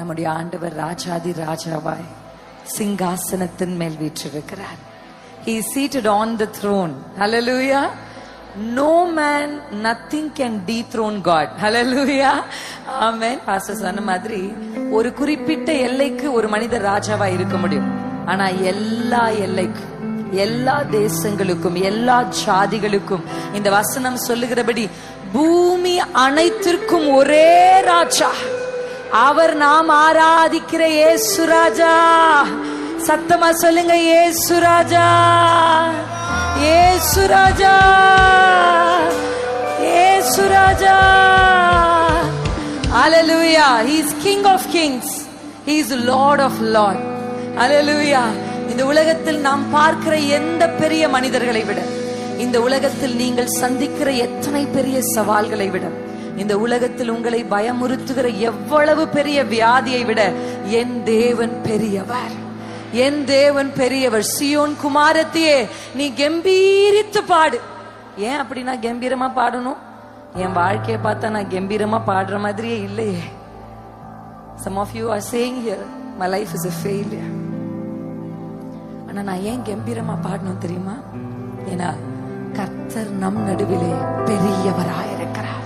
நம்முடைய ஆண்டவர் ராஜாதி ராஜாவாய் சிங்காசனத்தின் மேல் வீற்றிருக்கிறார். He is seated on the throne. Hallelujah. No man, nothing can dethrone God. Hallelujah. Amen. Pastor சொன்ன மாதிரி ஒரு குறிப்பிட்ட எல்லைக்கு ஒரு மனிதர் ராஜாவா இருக்க முடியும். ஆனா எல்லா எல்லைக்கும், எல்லா தேசங்களுக்கும், எல்லா ஜாதிகளுக்கும் இந்த வசனம் சொல்லுகிறபடி பூமி அனைத்திற்கும் ஒரே ராஜா அவர், நாம் ஆராதிக்கிற இயேசு ராஜா. சத்தமா சொல்லுங்க, இயேசு ராஜா, இயேசு ராஜா, இயேசு ராஜா. Hallelujah. He is King of Kings. He is Lord of Lords. Hallelujah. இந்த உலகத்தில் நாம் பார்க்கிற எந்த பெரிய மனிதர்களை விட, இந்த உலகத்தில் நீங்கள் சந்திக்கிற எத்தனை பெரிய சவால்களை விட, இந்த உலகத்தில் உங்களை பயமுறுத்துகிற எவ்வளவு பெரிய வியாதியை விட என் தேவன் பெரியவர், என் தேவன் பெரியவர். சியோன் குமாரத்தியே, நீ கம்பீரித்து பாடு. ஏன் அப்படின்னா கம்பீரமா பாடணும்? என் வாழ்க்கையை பார்த்தா நான் கம்பீரமா பாடுற மாதிரியே இல்லையே. Some of you are saying here, my life is a failure. ஆனா நான் ஏன் கம்பீரமா பாடணும் தெரியுமா? ஏன்னா கர்த்தர் நம் நடுவிலே பெரியவராயிருக்கிறார்.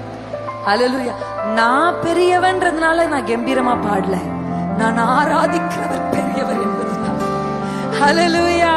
ஹல்லேலூயா. நான் பெரியவன்றதுனால நான் கம்பீரமா பாடல, நான் ஆராதிக்கிறவர் பெரியவர் என்பதுதான். ஹல்லேலூயா.